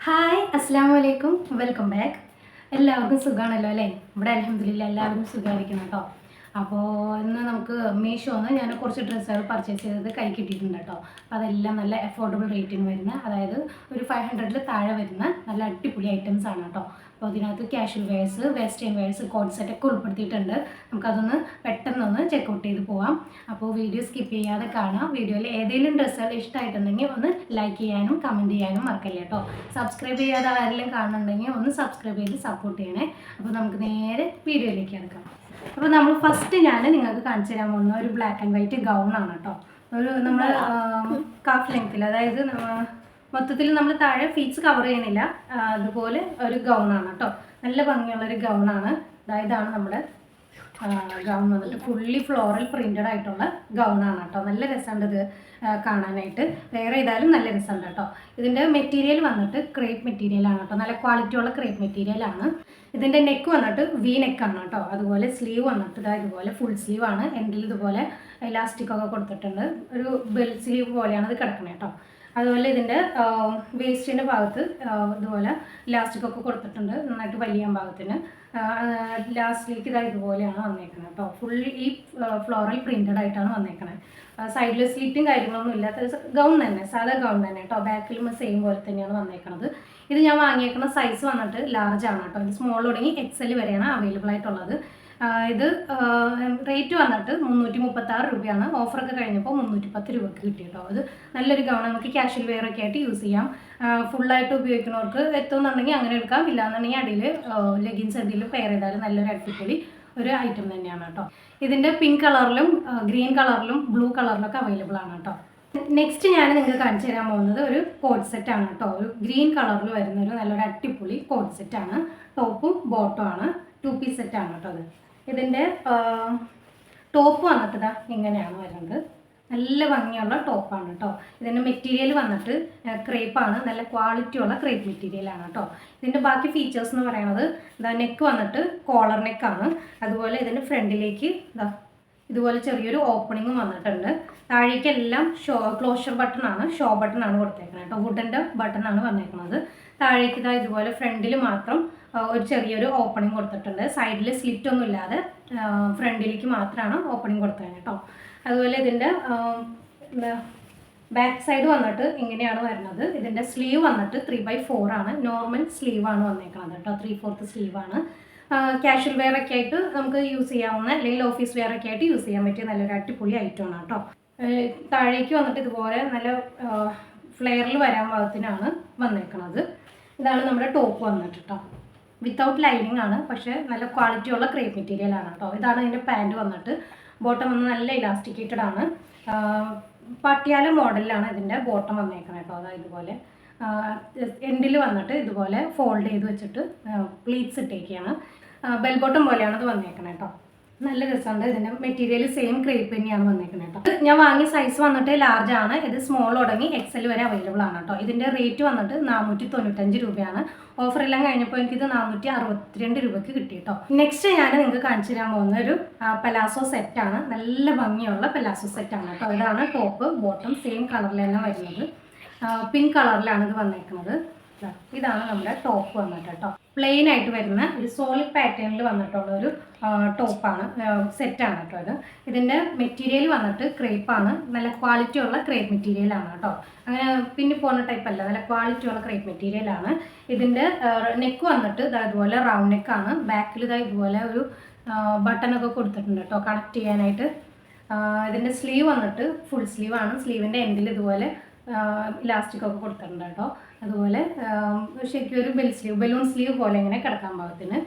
Hi അസ്സാം വലൈക്കും welcome back. എല്ലാവർക്കും സുഖമാണല്ലോ അല്ലേ? ഇവിടെ അൽഹംദുലില്ലാ എല്ലാവരും സുഖമായിരിക്കണം കേട്ടോ. അപ്പോൾ ഇന്ന് നമുക്ക് മീഷോന്ന് ഞാൻ കുറച്ച് ഡ്രസ്സുകൾ പർച്ചേസ് ചെയ്തത് കൈ കിട്ടിയിട്ടുണ്ട് കേട്ടോ. അപ്പോൾ അതെല്ലാം നല്ല അഫോർഡബിൾ റേറ്റിന് വരുന്ന, അതായത് ഒരു 500-ൽ താഴെ വരുന്ന നല്ല അടിപൊളി ഐറ്റംസ് ആണ് കേട്ടോ. അപ്പോൾ അതിനകത്ത് casual wears, western wears, co-ord സെറ്റൊക്കെ ഉൾപ്പെടുത്തിയിട്ടുണ്ട്. നമുക്കതൊന്ന് പെട്ടെന്നൊന്ന് ചെക്കൗട്ട് ചെയ്ത് പോവാം. അപ്പോൾ വീഡിയോ സ്കിപ്പ് ചെയ്യാതെ കാണാം. വീഡിയോയിൽ ഏതെങ്കിലും ഡ്രസ്സുകൾ ഇഷ്ടമായിട്ടുണ്ടെങ്കിൽ ഒന്ന് ലൈക്ക് ചെയ്യാനും കമൻറ്റ് ചെയ്യാനും മറക്കല്ലേ കേട്ടോ. സബ്സ്ക്രൈബ് ചെയ്യാതെ ആരെങ്കിലും കാണുന്നുണ്ടെങ്കിൽ ഒന്ന് സബ്സ്ക്രൈബ് ചെയ്ത് സപ്പോർട്ട് ചെയ്യണേ. അപ്പോൾ നമുക്ക് നേരെ വീഡിയോയിലേക്ക് എടുക്കാം. അപ്പോൾ നമ്മൾ ഫസ്റ്റ് ഞാൻ നിങ്ങൾക്ക് കാണിച്ചു തരാൻ പോകുന്ന ഒരു ബ്ലാക്ക് ആൻഡ് വൈറ്റ് ഗൗൺ ആണ് കേട്ടോ. ഒരു നമ്മൾ കാഫ് ലെങ്ത്തിൽ, അതായത് മൊത്തത്തിൽ നമ്മൾ താഴെ ഫീറ്റ്സ് കവർ ചെയ്യണില്ല, അതുപോലെ ഒരു ഗൗണാണ് കേട്ടോ. നല്ല ഭംഗിയുള്ളൊരു ഗൗണാണ്. ഇതാണ് നമ്മുടെ ഗൗൺ വന്നിട്ട് ഫുള്ളി ഫ്ലോറൽ പ്രിൻറ്റഡ് ആയിട്ടുള്ള ഗൗണാണ് കേട്ടോ. നല്ല രസമുണ്ട് ഇത് കാണാനായിട്ട്. വേറെ ഏതായാലും നല്ല രസമുണ്ട് കേട്ടോ. ഇതിൻ്റെ മെറ്റീരിയൽ വന്നിട്ട് ക്രേപ്പ് മെറ്റീരിയലാണ് കേട്ടോ. നല്ല ക്വാളിറ്റിയുള്ള ക്രേപ്പ് മെറ്റീരിയലാണ്. ഇതിൻ്റെ നെക്ക് വന്നിട്ട് വി നെക്കാണ് കേട്ടോ. അതുപോലെ സ്ലീവ് വന്നിട്ട് ഇതുപോലെ ഫുൾ സ്ലീവ് ആണ്. എൻഡിൽ ഇതുപോലെ ഇലാസ്റ്റിക്കൊക്കെ കൊടുത്തിട്ടുണ്ട്. ഒരു ബെൽ സ്ലീവ് പോലെയാണ് ഇത് കിടക്കുന്നത് കേട്ടോ. അതുപോലെ ഇതിൻ്റെ വേസ്റ്റിൻ്റെ ഭാഗത്ത് ഇതുപോലെ ഇലാസ്റ്റിക്കൊക്കെ കൊടുത്തിട്ടുണ്ട്, നന്നായിട്ട് വലിയ ഭാഗത്തിന്. ലാസ്റ്റിലേക്ക് ഇതുപോലെയാണ് വന്നേക്കുന്നത് കേട്ടോ. ഫുള്ളി ഈ ഫ്ലോറൽ പ്രിൻറ്റഡ് ആയിട്ടാണ് വന്നേക്കുന്നത്. സൈഡിൽ സ്ലിറ്റും കാര്യങ്ങളൊന്നും ഇല്ലാത്ത ഗൗൺ തന്നെ, സാധാ ഗൗൺ തന്നെ കേട്ടോ. ബാക്കിലും സെയിം പോലെ തന്നെയാണ് വന്നേക്കുന്നത്. ഇത് ഞാൻ വാങ്ങിയേക്കുന്ന സൈസ് വന്നിട്ട് ലാർജ് ആണ് കേട്ടോ. ഇത് സ്മോൾ തുടങ്ങി XL വരെയാണ് അവൈലബിൾ ആയിട്ടുള്ളത്. ഇത് റേറ്റ് വന്നിട്ട് 336 രൂപയാണ്. ഓഫറൊക്കെ കഴിഞ്ഞപ്പോൾ 310 രൂപയ്ക്ക് കിട്ടി കേട്ടോ. അത് നല്ലൊരു ഗൗൺ, നമുക്ക് കാഷ്വൽ വെയർ ഒക്കെ ആയിട്ട് യൂസ് ചെയ്യാം. ഫുള്ളായിട്ട് ഉപയോഗിക്കുന്നവർക്ക് എത്തുന്നുണ്ടെങ്കിൽ അങ്ങനെ എടുക്കാം. ഇല്ലാന്നുണ്ടെങ്കിൽ അടിയിൽ ലെഗിൻസ് എന്തെങ്കിലും പെയർ ചെയ്താലും നല്ലൊരു അടിപൊളി ഒരു ഐറ്റം തന്നെയാണ് കേട്ടോ. ഇതിൻ്റെ പിങ്ക് കളറിലും ഗ്രീൻ കളറിലും ബ്ലൂ കളറിലൊക്കെ അവൈലബിൾ ആണ് കേട്ടോ. നെക്സ്റ്റ് ഞാൻ നിങ്ങൾക്ക് കാണിച്ചു തരാൻ പോകുന്നത് ഒരു കോഡ് സെറ്റാണ് കേട്ടോ. ഒരു ഗ്രീൻ കളറിൽ വരുന്നൊരു നല്ലൊരു അടിപൊളി കോഡ് സെറ്റാണ്. ടോപ്പും ബോട്ടും ആണ്. 2 പീസ് സെറ്റാണ് കേട്ടോ. ഇതിൻ്റെ ടോപ്പ് വന്നിട്ട് ഇങ്ങനെയാണ് വരുന്നത്. നല്ല ഭംഗിയുള്ള ടോപ്പാണ് കേട്ടോ. ഇതിൻ്റെ മെറ്റീരിയൽ വന്നിട്ട് ക്രേപ്പാണ്. നല്ല ക്വാളിറ്റിയുള്ള ക്രേപ്പ് മെറ്റീരിയലാണ് കേട്ടോ. ഇതിൻ്റെ ബാക്കി ഫീച്ചേഴ്സ് എന്ന് പറയുന്നത് നെക്ക് വന്നിട്ട് കോളർ നെക്കാണ്. അതുപോലെ ഇതിൻ്റെ ഫ്രണ്ടിലേക്ക് ഇതുപോലെ ചെറിയൊരു ഓപ്പണിങ്ങും വന്നിട്ടുണ്ട്. താഴേക്കെല്ലാം ക്ലോഷർ ബട്ടണാണ്, ഷോ ബട്ടണാണ് കൊടുത്തേക്കുന്നത് കേട്ടോ. വുഡൻ്റെ ബട്ടണാണ് വന്നേക്കുന്നത്. താഴേക്ക് ഇതുപോലെ ഫ്രണ്ടിൽ മാത്രം ഒരു ചെറിയൊരു ഓപ്പണിങ് കൊടുത്തിട്ടുണ്ട്. സൈഡിൽ സ്ലിറ്റ് ഒന്നും ഇല്ലാതെ ഫ്രണ്ടിലേക്ക് മാത്രമാണ് ഓപ്പണിങ് കൊടുത്തത് കേട്ടോ. അതുപോലെ ഇതിൻ്റെ ബാക്ക് സൈഡ് വന്നിട്ട് ഇങ്ങനെയാണ് വരുന്നത്. ഇതിൻ്റെ സ്ലീവ് വന്നിട്ട് 3/4 ആണ്. നോർമൽ സ്ലീവാണ് വന്നേക്കുന്നത് കേട്ടോ. 3/4 സ്ലീവാണ്. കാഷ്വൽ വെയർ ഒക്കെ ആയിട്ട് നമുക്ക് യൂസ് ചെയ്യാവുന്ന, അല്ലെങ്കിൽ ഓഫീസ് വെയർ ഒക്കെ ആയിട്ട് യൂസ് ചെയ്യാൻ പറ്റിയ നല്ലൊരു അടിപൊളി ഐറ്റമാണ് കേട്ടോ. താഴേക്ക് വന്നിട്ട് ഇതുപോലെ നല്ല ഫ്ലെയറിൽ വരാൻ പാകത്തിനാണ് വന്നേക്കുന്നത്. ഇതാണ് നമ്മുടെ ടോപ്പ് വന്നിട്ട് കേട്ടോ. വിത്തൗട്ട് ലൈനിങ് ആണ്, പക്ഷേ നല്ല ക്വാളിറ്റിയുള്ള ക്രേപ്പ് മെറ്റീരിയൽ ആണ് കേട്ടോ. ഇതാണ് ഇതിൻ്റെ പാൻറ് വന്നിട്ട്. ബോട്ടം വന്ന് നല്ല ഇലാസ്റ്റിക്കേറ്റഡ് ആണ്. പട്ടിയാല മോഡലിലാണ് ഇതിൻ്റെ ബോട്ടം വന്നേക്കുന്നത് കേട്ടോ. അതായത് ഇതുപോലെ എൻഡിൽ വന്നിട്ട് ഇതുപോലെ ഫോൾഡ് ചെയ്ത് വെച്ചിട്ട് പ്ലീറ്റ്സ് ഇട്ടേക്കാണ്. ബെൽ ബോട്ടം പോലെയാണ് ഇത് വന്നേക്കുന്നത് കേട്ടോ. നല്ല രസമുണ്ട്. ഇതിൻ്റെ മെറ്റീരിയൽ സെയിം ക്രേപ്പ് തന്നെയാണ് വന്നേക്കുന്നത് കേട്ടോ. ഇത് ഞാൻ വാങ്ങിയ സൈസ് വന്നിട്ട് ലാർജ് ആണ്. ഇത് സ്മോൾ തുടങ്ങി XL വരെ അവൈലബിൾ ആണ് കേട്ടോ. ഇതിൻ്റെ റേറ്റ് വന്നിട്ട് 495 രൂപയാണ്. ഓഫർ എല്ലാം കഴിഞ്ഞപ്പോൾ എനിക്കിത് 462 രൂപയ്ക്ക് കിട്ടി കേട്ടോ. നെക്സ്റ്റ് ഞാൻ നിങ്ങൾക്ക് കാണിച്ചു തരാൻ പോകുന്ന ഒരു പലാസോ സെറ്റാണ്. നല്ല ഭംഗിയുള്ള പലാസോ സെറ്റാണ് കേട്ടോ. ഇതാണ് ടോപ്പ്, ബോട്ടം സെയിം കളറിൽ തന്നെ വരുന്നത്. പിങ്ക് കളറിലാണ് ഇത് വന്നേക്കുന്നത്. ഇതാണ് നമ്മുടെ ടോപ്പ് വന്നിട്ട് കേട്ടോ. പ്ലെയിൻ ആയിട്ട് വരുന്ന ഒരു സോളിഡ് പാറ്റേണിൽ വന്നിട്ടുള്ള ഒരു ടോപ്പാണ്, സെറ്റാണ് കേട്ടോ ഇത്. ഇതിൻ്റെ മെറ്റീരിയൽ വന്നിട്ട് ക്രേപ്പാണ്. നല്ല ക്വാളിറ്റിയുള്ള ക്രേപ്പ് മെറ്റീരിയലാണ് കേട്ടോ. അങ്ങനെ പിന്നെ പോകുന്ന ടൈപ്പ് അല്ല, നല്ല ക്വാളിറ്റിയുള്ള ക്രേപ്പ് മെറ്റീരിയലാണ്. ഇതിൻ്റെ നെക്ക് വന്നിട്ട് ഇതുപോലെ റൗണ്ട് നെക്കാണ്. ബാക്കിൽ ഇതുപോലെ ഒരു ബട്ടണൊക്കെ കൊടുത്തിട്ടുണ്ട് കേട്ടോ കണക്ട് ചെയ്യാനായിട്ട്. ഇതിൻ്റെ സ്ലീവ് വന്നിട്ട് ഫുൾ സ്ലീവാണ്. സ്ലീവിൻ്റെ എൻഡിൽ ഇതുപോലെ ഇലാസ്റ്റിക്കൊക്കെ കൊടുത്തിട്ടുണ്ട് കേട്ടോ. അതുപോലെ ശരിക്കും ഒരു ബലൂൺ സ്ലീവ് പോലെ ഇങ്ങനെ കിടക്കാൻ പാകത്തിന്.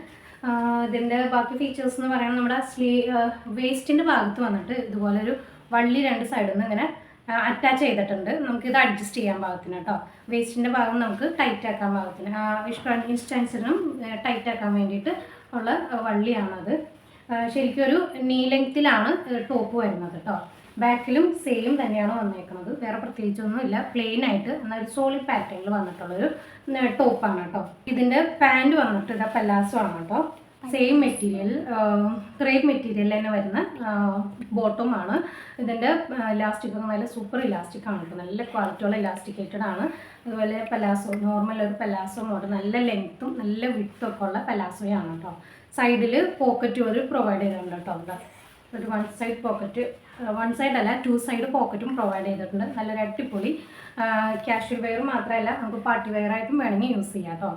ഇതിൻ്റെ ബാക്കി ഫീച്ചേഴ്സ് എന്ന് പറയുന്നത് നമ്മുടെ വേസ്റ്റിൻ്റെ ഭാഗത്ത് വന്നിട്ട് ഇതുപോലെ ഒരു വള്ളി 2 സൈഡിൽ നിന്ന് ഇങ്ങനെ അറ്റാച്ച് ചെയ്തിട്ടുണ്ട്. നമുക്കിത് അഡ്ജസ്റ്റ് ചെയ്യാൻ പാകത്തിന് കേട്ടോ. വേസ്റ്റിൻ്റെ ഭാഗം നമുക്ക് ടൈറ്റ് ആക്കാൻ പാകത്തിന്, ഇൻസ്റ്റൻസിനും ടൈറ്റ് ആക്കാൻ വേണ്ടിയിട്ട് ഉള്ള വള്ളിയാണത്. ശരിക്കും ഒരു നീ ലെങ്ത്തിലാണ് ടോപ്പ് വരുന്നത് കേട്ടോ. ബാക്കിലും സെയിം തന്നെയാണ് വന്നേക്കുന്നത്. വേറെ പ്രത്യേകിച്ചൊന്നുമില്ല. പ്ലെയിൻ ആയിട്ട് എന്നാൽ സോളിഡ് പാറ്റേണിൽ വന്നിട്ടുള്ളൊരു ടോപ്പാണ് കേട്ടോ. ഇതിൻ്റെ പാൻറ് വന്നിട്ട് പലാസോ ആണ് കേട്ടോ. സെയിം മെറ്റീരിയൽ ക്രേപ്പ് മെറ്റീരിയൽ തന്നെ വരുന്ന ബോട്ടമാണ്. ഇതിൻ്റെ ഇലാസ്റ്റിക് നല്ല സൂപ്പർ ഇലാസ്റ്റിക് ആണ് കേട്ടോ, നല്ല ക്വാളിറ്റിയുള്ള ഇലാസ്റ്റിക്കേറ്റഡ് ആണ്. അതുപോലെ പലാസോ, നോർമൽ ഒരു പലാസോ മോഡൽ, നല്ല ലെങ്ത്തും നല്ല വിഡ്ത്തും ഒക്കെ ഉള്ള പലാസോയാണ് കേട്ടോ. സൈഡിൽ പോക്കറ്റ് ഒരു പ്രൊവൈഡ് ചെയ്തിട്ടുണ്ട് കേട്ടോ. ഒരു one side pocket, one side അല്ല 2 സൈഡ് പോക്കറ്റും പ്രൊവൈഡ് ചെയ്തിട്ടുണ്ട്. നല്ലൊരു അടിപൊളി കാഷ്വൽ വെയർ മാത്രമല്ല നമുക്ക് പാർട്ടി വെയർ ആയിട്ടും വേണമെങ്കിൽ യൂസ് ചെയ്യാം കേട്ടോ.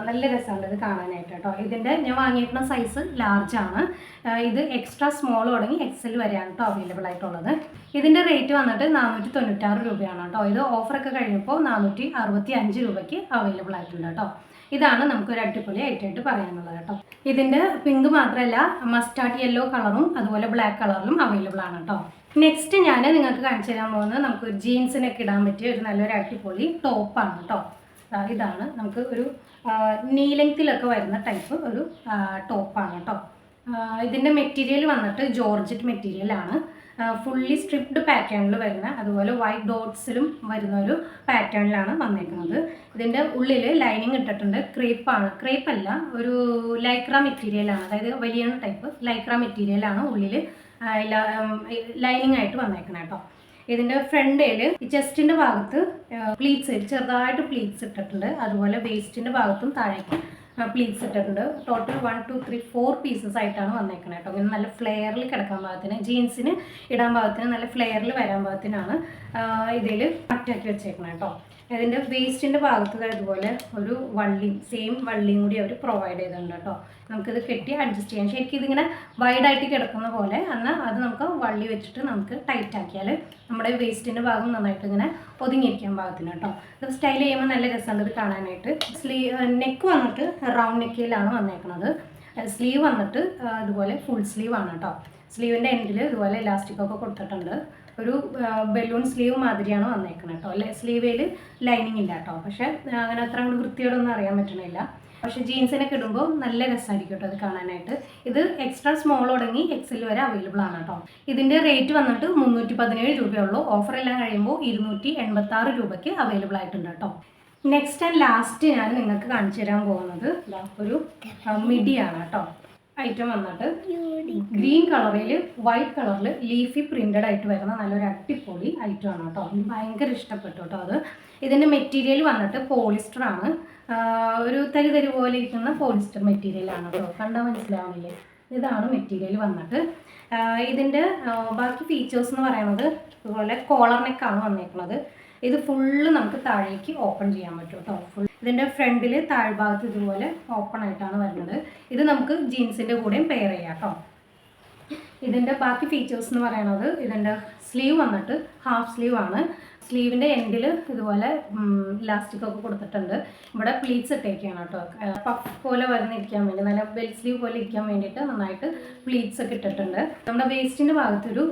നല്ല രസമുണ്ട് ഇത് കാണാനായിട്ട് കേട്ടോ. ഇതിൻ്റെ ഞാൻ വാങ്ങിയിരിക്കുന്ന സൈസ് ലാർജാണ്. ഇത് എക്സ്ട്രാ സ്മോൾ തുടങ്ങി XL വരെയാണ് കേട്ടോ അവൈലബിൾ ആയിട്ടുള്ളത്. ഇതിൻ്റെ റേറ്റ് വന്നിട്ട് 496 രൂപയാണ് കേട്ടോ. ഇത് ഓഫറൊക്കെ കഴിഞ്ഞപ്പോൾ 465 രൂപയ്ക്ക് അവൈലബിൾ ആയിട്ടുണ്ട് കേട്ടോ. ഇതാണ് നമുക്കൊരു അടിപൊളി ഐറ്റമായിട്ട് പറയാനുള്ളത് കേട്ടോ. ഇതിൻ്റെ പിങ്ക് മാത്രമല്ല മസ്റ്റാർഡ് യെല്ലോ കളറും അതുപോലെ ബ്ലാക്ക് കളറിലും അവൈലബിൾ ആണ് കേട്ടോ. നെക്സ്റ്റ് ഞാൻ നിങ്ങൾക്ക് കാണിച്ചു തരാൻ പോകുന്നത് നമുക്ക് ജീൻസിനൊക്കെ ഇടാൻ പറ്റിയ ഒരു നല്ലൊരു അടിപൊളി ടോപ്പാണ് കേട്ടോ. ഇതാണ് നമുക്ക് ഒരു നീ ലെങ്ത്തിലൊക്കെ വരുന്ന ടൈപ്പ് ഒരു ടോപ്പാണ് കേട്ടോ. ഇതിൻ്റെ മെറ്റീരിയൽ വന്നിട്ട് ജോർജറ്റ് മെറ്റീരിയലാണ്. ഫുള്ളി സ്ട്രിപ്ഡ് പാറ്റേണിൽ വരുന്ന, അതുപോലെ വൈറ്റ് ഡോട്ട്സിലും വരുന്ന ഒരു പാറ്റേണിലാണ് വന്നേക്കുന്നത്. ഇതിൻ്റെ ഉള്ളിൽ ലൈനിങ് ഇട്ടിട്ടുണ്ട്. ക്രേപ്പല്ല, ഒരു ലൈക്ര മെറ്റീരിയലാണ്, അതായത് വലിയ ടൈപ്പ് ലൈക്ര മെറ്റീരിയലാണ് ഉള്ളിൽ ലൈനിങ് ആയിട്ട് വന്നേക്കണം കേട്ടോ. ഇതിൻ്റെ ഫ്രണ്ടിൽ ചെസ്റ്റിൻ്റെ ഭാഗത്ത് പ്ലീറ്റ്സ് ചെറുതായിട്ട് പ്ലീറ്റ്സ് ഇട്ടിട്ടുണ്ട്. അതുപോലെ വേസ്റ്റിൻ്റെ ഭാഗത്തും താഴേക്ക് പ്ലീറ്റ്സ് ഇട്ടിട്ടുണ്ട്. ടോട്ടൽ 1 2 3 4 പീസസ് ആയിട്ടാണ് വന്നേക്കുന്നത് കേട്ടോ. ഇങ്ങനെ നല്ല ഫ്ലെയറിൽ കിടക്കാൻ പാകത്തിന്, ജീൻസിന് ഇടാൻ പാകത്തിന് നല്ല ഫ്ലെയറിൽ വരാൻ പാകത്തിനാണ് ഇതിൽ അറ്റാക്കി വെച്ചേക്കുന്നത് കേട്ടോ. ഇതിൻ്റെ വേസ്റ്റിൻ്റെ ഭാഗത്ത് ഇതുപോലെ ഒരു സെയിം വള്ളിയും കൂടി അവർ പ്രൊവൈഡ് ചെയ്തിട്ടുണ്ട് കേട്ടോ. നമുക്കിത് കെട്ടി അഡ്ജസ്റ്റ് ചെയ്യാം. ശരിക്കും ഇതിങ്ങനെ വൈഡായിട്ട് കിടക്കുന്ന പോലെ, എന്നാൽ അത് നമുക്ക് വള്ളി വെച്ചിട്ട് നമുക്ക് ടൈറ്റ് ആക്കിയാൽ നമ്മുടെ വേസ്റ്റിൻ്റെ ഭാഗം നന്നായിട്ട് ഇങ്ങനെ ഒതുങ്ങിയിരിക്കാൻ പാകത്തിന് കേട്ടോ. ഇത് സ്റ്റൈൽ ചെയ്യുമ്പോൾ നല്ല രസമുണ്ട് ഇത് കാണാനായിട്ട്. നെക്ക് വന്നിട്ട് റൗണ്ട് നെക്കിലാണ് വന്നേക്കുന്നത്. സ്ലീവ് വന്നിട്ട് ഇതുപോലെ ഫുൾ സ്ലീവ് ആണ് കേട്ടോ. സ്ലീവിൻ്റെ എൻഡിൽ ഇതുപോലെ ഇലാസ്റ്റിക്കൊക്കെ കൊടുത്തിട്ടുണ്ട്. ഒരു ബലൂൺ സ്ലീവ് മാതിരിയാണ് വന്നേക്കുന്നത് കേട്ടോ. അല്ലെ, സ്ലീവിൽ ലൈനിങ് ഇല്ല കേട്ടോ. പക്ഷേ അങ്ങനെ അത്ര അങ്ങോട്ട് വൃത്തിയോടൊന്നും അറിയാൻ പറ്റണില്ല. പക്ഷേ ജീൻസിനൊക്കെ ഇടുമ്പോൾ നല്ല രസമായിരിക്കും കേട്ടോ അത് കാണാനായിട്ട്. ഇത് എക്സ്ട്രാ സ്മോൾ തുടങ്ങി XL വരെ അവൈലബിൾ ആണ് കേട്ടോ. ഇതിൻ്റെ റേറ്റ് വന്നിട്ട് 317 രൂപയുള്ളൂ. ഓഫർ എല്ലാം കഴിയുമ്പോൾ 286 രൂപയ്ക്ക് അവൈലബിൾ ആയിട്ടുണ്ട് കേട്ടോ. നെക്സ്റ്റ് ആൻഡ് ലാസ്റ്റ് ഞാൻ നിങ്ങൾക്ക് കാണിച്ചു തരാൻ പോകുന്നത് ഒരു മിഡിയാണ് കേട്ടോ. ഐറ്റം വന്നിട്ട് ഗ്രീൻ കളറിൽ വൈറ്റ് കളറിൽ ലീഫി പ്രിന്റഡ് ആയിട്ട് വരുന്ന നല്ലൊരു അടിപൊളി ഐറ്റം ആണ് കേട്ടോ. എനിക്ക് ഭയങ്കര ഇഷ്ടപ്പെട്ടു കേട്ടോ അത്. ഇതിൻ്റെ മെറ്റീരിയൽ വന്നിട്ട് പോളിസ്റ്റർ ആണ്. ഒരു തരി പോലെ ഇരിക്കുന്ന പോളിസ്റ്റർ മെറ്റീരിയലാണ് കേട്ടോ. കണ്ടാൽ മനസ്സിലാവുന്നില്ലേ? ഇതാണ് മെറ്റീരിയൽ വന്നിട്ട്. ഇതിൻ്റെ ബാക്കി ഫീച്ചേഴ്സ് എന്ന് പറയുന്നത് ഇതുപോലെ കോളർ നെക്കാണ് വന്നേക്കുന്നത്. ഇത് ഫുള്ള് നമുക്ക് താഴേക്ക് ഓപ്പൺ ചെയ്യാൻ പറ്റും കേട്ടോ. ഫുൾ ഇതിൻ്റെ ഫ്രണ്ടിൽ താഴ്ഭാഗത്ത് ഇതുപോലെ ഓപ്പൺ ആയിട്ടാണ് വരുന്നത്. ഇത് നമുക്ക് ജീൻസിൻ്റെ കൂടെയും പെയർ ചെയ്യാം കേട്ടോ. ഇതിൻ്റെ ബാക്കി ഫീച്ചേഴ്സ് എന്ന് പറയുന്നത് ഇതിൻ്റെ സ്ലീവ് വന്നിട്ട് ഹാഫ് സ്ലീവ് ആണ്. സ്ലീവിൻ്റെ എൻഡിൽ ഇതുപോലെ ഇലാസ്റ്റിക്കൊക്കെ കൊടുത്തിട്ടുണ്ട്. ഇവിടെ പ്ലീറ്റ്സ് ഇട്ടേക്കാണ് കേട്ടോ. പഫ് പോലെ വരുന്നിരിക്കാൻ വേണ്ടി, നല്ല ബെൽ സ്ലീവ് പോലെ ഇരിക്കാൻ വേണ്ടിയിട്ട് നന്നായിട്ട് പ്ലീറ്റ്സ് ഒക്കെ ഇട്ടിട്ടുണ്ട്. നമ്മുടെ വേസ്റ്റിൻ്റെ ഭാഗത്തൊരു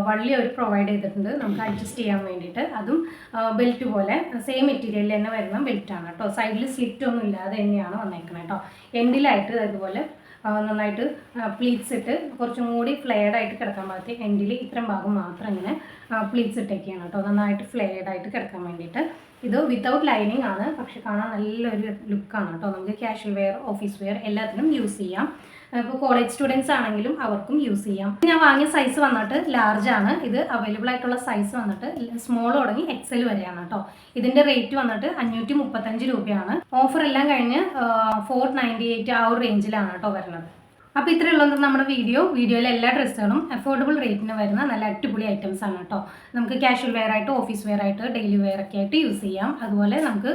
വള്ളി അവർ പ്രൊവൈഡ് ചെയ്തിട്ടുണ്ട് നമുക്ക് അഡ്ജസ്റ്റ് ചെയ്യാൻ വേണ്ടിയിട്ട്. അതും ബെൽറ്റ് പോലെ സെയിം മെറ്റീരിയലിൽ തന്നെ വരുന്ന ബെൽറ്റാണ് കേട്ടോ. സൈഡിൽ സ്ലിറ്റൊന്നും ഇല്ലാതെ തന്നെയാണ് വന്നേക്കുന്നത് കേട്ടോ. എൻഡിലായിട്ട് അതുപോലെ നന്നായിട്ട് പ്ലീറ്റ്സ് ഇട്ട് കുറച്ചും കൂടി ഫ്ലെയർഡായിട്ട് കിടക്കാൻ പാകത്തി എൻഡിൽ ഇത്രയും ഭാഗം മാത്രം ഇങ്ങനെ പ്ലീറ്റ്സ് ഇട്ടേക്കാണ് കേട്ടോ. നന്നായിട്ട് ഫ്ലെയർഡായിട്ട് കിടക്കാൻ വേണ്ടിയിട്ട്. ഇത് വിത്തൗട്ട് ലൈനിങ് ആണ്, പക്ഷെ കാണാൻ നല്ലൊരു ലുക്കാണ് കേട്ടോ. നമുക്ക് കാഷ്വൽ വെയർ, ഓഫീസ് വെയർ എല്ലാത്തിനും യൂസ് ചെയ്യാം. ഇപ്പോൾ കോളേജ് സ്റ്റുഡൻസ് ആണെങ്കിലും അവർക്കും യൂസ് ചെയ്യാം. ഞാൻ വാങ്ങിയ സൈസ് വന്നിട്ട് ലാർജ് ആണ്. ഇത് അവൈലബിൾ ആയിട്ടുള്ള സൈസ് വന്നിട്ട് സ്മോൾ തുടങ്ങി XL വരെയാണ് കേട്ടോ. ഇതിൻ്റെ റേറ്റ് വന്നിട്ട് 535 രൂപയാണ്. ഓഫർ എല്ലാം കഴിഞ്ഞ് 498 ആ ഒരു റേഞ്ചിലാണ് കേട്ടോ വരുന്നത്. അപ്പോൾ ഇത്രയുള്ളത് നമ്മുടെ വീഡിയോയിലെ എല്ലാ ഡ്രസ്സുകളും അഫോർഡബിൾ റേറ്റിന് വരുന്ന നല്ല അടിപൊളി ഐറ്റംസ് ആണ് കേട്ടോ. നമുക്ക് കാഷ്വൽ വെയർ ആയിട്ട്, ഓഫീസ് വെയർ ആയിട്ട്, ഡെയിലി വെയർ ഒക്കെ ആയിട്ട് യൂസ് ചെയ്യാം. അതുപോലെ നമുക്ക്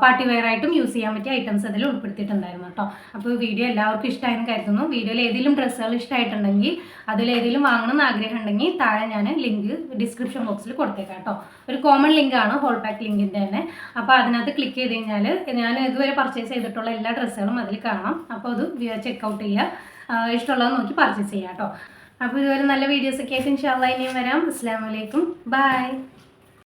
പാർട്ടി വെയർ ആയിട്ടും യൂസ് ചെയ്യാൻ പറ്റിയ ഐറ്റംസ് അതിൽ ഉൾപ്പെടുത്തിയിട്ടുണ്ടായിരുന്നു കേട്ടോ. അപ്പോൾ വീഡിയോ എല്ലാവർക്കും ഇഷ്ടമായെന്ന് കരുതുന്നു. വീഡിയോയിൽ ഏതെങ്കിലും ഡ്രസ്സുകൾ ഇഷ്ടമായിട്ടുണ്ടെങ്കിൽ, അതിലേതെങ്കിലും വാങ്ങണമെന്ന് ആഗ്രഹം ഉണ്ടെങ്കിൽ താഴെ ഞാൻ ലിങ്ക് ഡിസ്ക്രിപ്ഷൻ ബോക്സിൽ കൊടുത്തേക്കാം കേട്ടോ. ഒരു കോമൺ ലിങ്കാണ്, ഹോൾ പാക്ക് ലിങ്കിൻ്റെ തന്നെ. അപ്പോൾ അതിനകത്ത് ക്ലിക്ക് ചെയ്ത് കഴിഞ്ഞാൽ ഞാൻ ഇതുവരെ പർച്ചേസ് ചെയ്തിട്ടുള്ള എല്ലാ ഡ്രസ്സുകളും അതിൽ കാണാം. അപ്പോൾ അത് ചെക്കൗട്ട് ചെയ്യുക, ഇഷ്ടമുള്ളത് നോക്കി പർച്ചേസ് ചെയ്യാം കേട്ടോ. അപ്പോൾ ഇതുവരെ നല്ല വീഡിയോസൊക്കെ ആയിട്ട് ഇൻഷാ അല്ലാഹ് ഇനിയും വരാം. അസ്സലാമു അലൈക്കും, ബൈ.